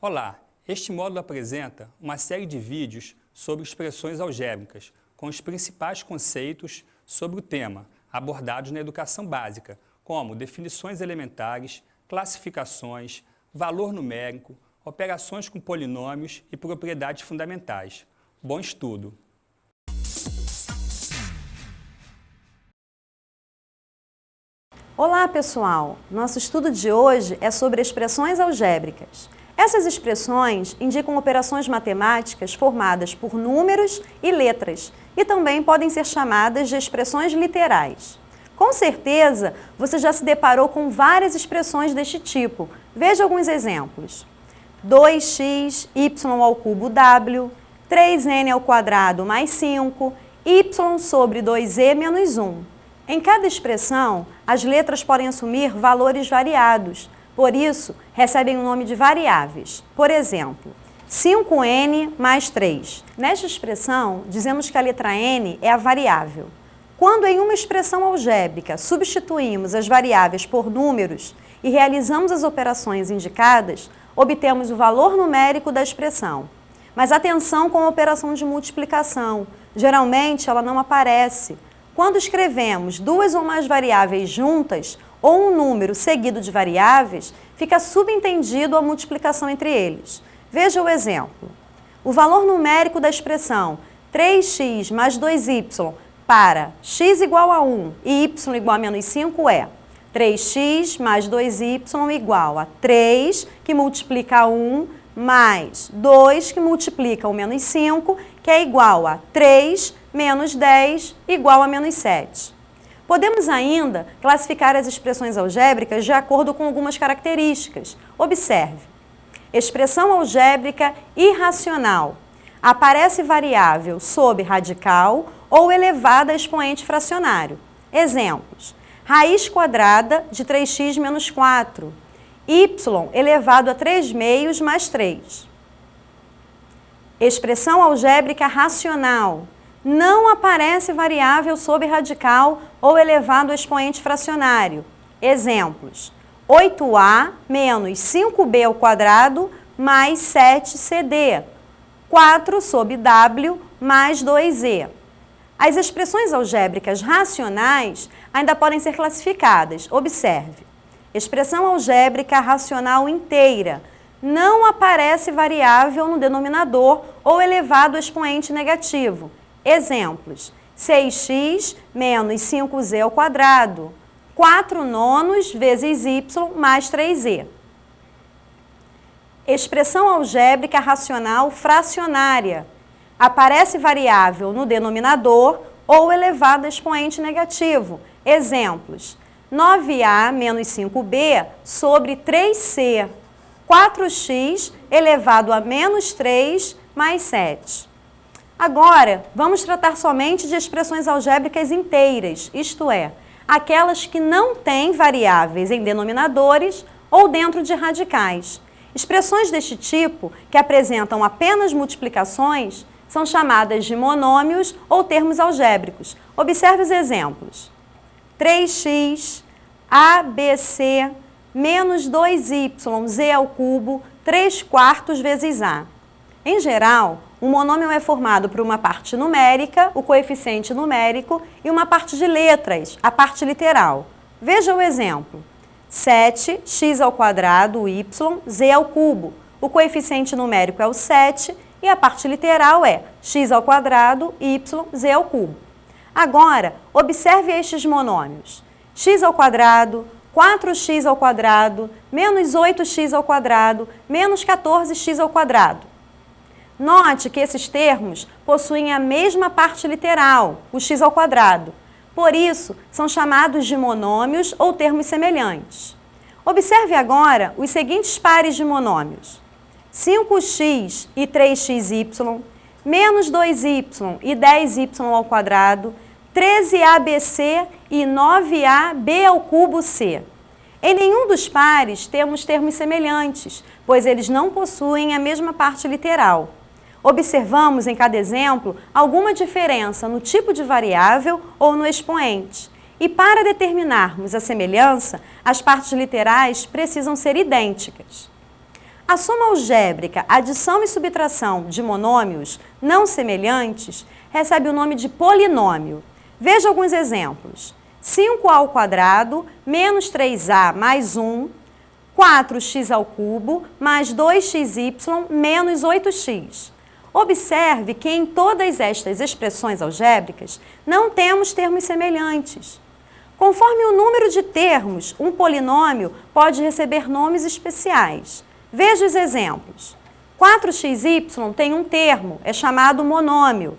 Olá, este módulo apresenta uma série de vídeos sobre expressões algébricas, com os principais conceitos sobre o tema abordados na educação básica, como definições elementares, classificações, valor numérico, operações com polinômios e propriedades fundamentais. Bom estudo! Olá, pessoal! Nosso estudo de hoje é sobre expressões algébricas. Essas expressões indicam operações matemáticas formadas por números e letras e também podem ser chamadas de expressões literais. Com certeza, você já se deparou com várias expressões deste tipo. Veja alguns exemplos. 2x, y² w, 3n² mais 5, y sobre 2e menos 1. Em cada expressão, as letras podem assumir valores variados, por isso, recebem o nome de variáveis. Por exemplo, 5n mais 3. Nesta expressão, dizemos que a letra n é a variável. Quando em uma expressão algébrica substituímos as variáveis por números e realizamos as operações indicadas, obtemos o valor numérico da expressão. Mas atenção com a operação de multiplicação. Geralmente, ela não aparece. Quando escrevemos duas ou mais variáveis juntas, ou um número seguido de variáveis, fica subentendido a multiplicação entre eles. Veja o exemplo. O valor numérico da expressão 3x mais 2y para x igual a 1 e y igual a menos 5 é 3x mais 2y igual a 3, que multiplica 1, mais 2, que multiplica o menos 5, que é igual a 3 menos 10 igual a menos 7. Podemos ainda classificar as expressões algébricas de acordo com algumas características. Observe. Expressão algébrica irracional. Aparece variável sob radical ou elevada a expoente fracionário. Exemplos. Raiz quadrada de 3x menos 4. Y elevado a 3 meios mais 3. Expressão algébrica racional. Não aparece variável sob radical ou elevado a expoente fracionário. Exemplos. 8a menos 5b² mais 7cd. 4 sob w mais 2e. As expressões algébricas racionais ainda podem ser classificadas. Observe. Expressão algébrica racional inteira. Não aparece variável no denominador ou elevado a expoente negativo. Exemplos, 6x menos 5z², 4 nonos vezes y mais 3e. Expressão algébrica racional fracionária. Aparece variável no denominador ou elevado a expoente negativo. Exemplos, 9a menos 5b sobre 3c, 4x elevado a menos 3 mais 7. Agora, vamos tratar somente de expressões algébricas inteiras, isto é, aquelas que não têm variáveis em denominadores ou dentro de radicais. Expressões deste tipo, que apresentam apenas multiplicações, são chamadas de monômios ou termos algébricos. Observe os exemplos. 3x, ABC, menos 2y, z², 3/4 vezes a. Em geral, um monômio é formado por uma parte numérica, o coeficiente numérico, e uma parte de letras, a parte literal. Veja o exemplo. 7x² y, z². O coeficiente numérico é o 7 e a parte literal é x² y, z². Agora, observe estes monômios. x², 4x², menos 8x², menos 14x². Note que esses termos possuem a mesma parte literal, o x². Por isso, são chamados de monômios ou termos semelhantes. Observe agora os seguintes pares de monômios. 5x e 3xy, menos 2y e 10y², 13abc e 9ab⁵c. Em nenhum dos pares temos termos semelhantes, pois eles não possuem a mesma parte literal. Observamos em cada exemplo alguma diferença no tipo de variável ou no expoente. E para determinarmos a semelhança, as partes literais precisam ser idênticas. A soma algébrica, adição e subtração de monômios não semelhantes recebe o nome de polinômio. Veja alguns exemplos. 5a² menos 3a mais 1, 4x ao cubo mais 2xy menos 8x. Observe que em todas estas expressões algébricas não temos termos semelhantes. Conforme o número de termos, um polinômio pode receber nomes especiais. Veja os exemplos. 4xy tem um termo, é chamado monômio.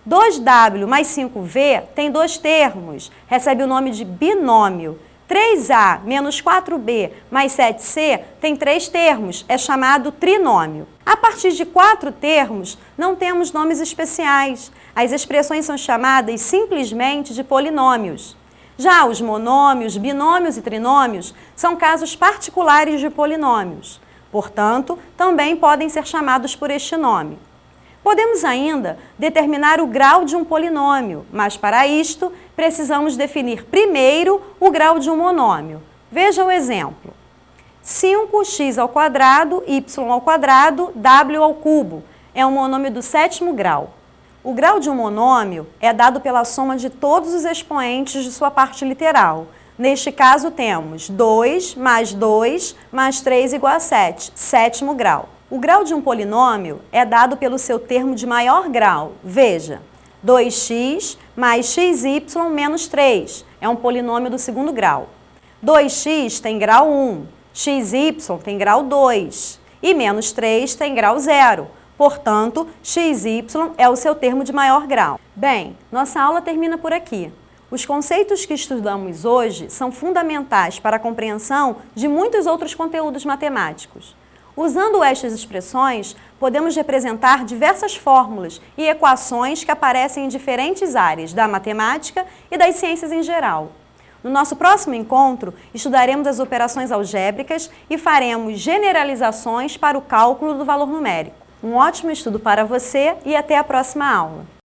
2w mais 5v tem dois termos, recebe o nome de binômio. 3a menos 4b mais 7c tem três termos, é chamado trinômio. A partir de 4 termos, não temos nomes especiais. As expressões são chamadas simplesmente de polinômios. Já os monômios, binômios e trinômios são casos particulares de polinômios. Portanto, também podem ser chamados por este nome. Podemos ainda determinar o grau de um polinômio, mas para isto precisamos definir primeiro o grau de um monômio. Veja o exemplo. 5x², y², w ao cubo é um monômio do 7º grau. O grau de um monômio é dado pela soma de todos os expoentes de sua parte literal. Neste caso temos 2 mais 2 mais 3 igual a 7, 7º grau. O grau de um polinômio é dado pelo seu termo de maior grau. Veja, 2x mais xy menos 3 é um polinômio do 2º grau. 2x tem grau 1, xy tem grau 2 e menos 3 tem grau 0. Portanto, xy é o seu termo de maior grau. Bem, nossa aula termina por aqui. Os conceitos que estudamos hoje são fundamentais para a compreensão de muitos outros conteúdos matemáticos. Usando estas expressões, podemos representar diversas fórmulas e equações que aparecem em diferentes áreas da matemática e das ciências em geral. No nosso próximo encontro, estudaremos as operações algébricas e faremos generalizações para o cálculo do valor numérico. Um ótimo estudo para você e até a próxima aula!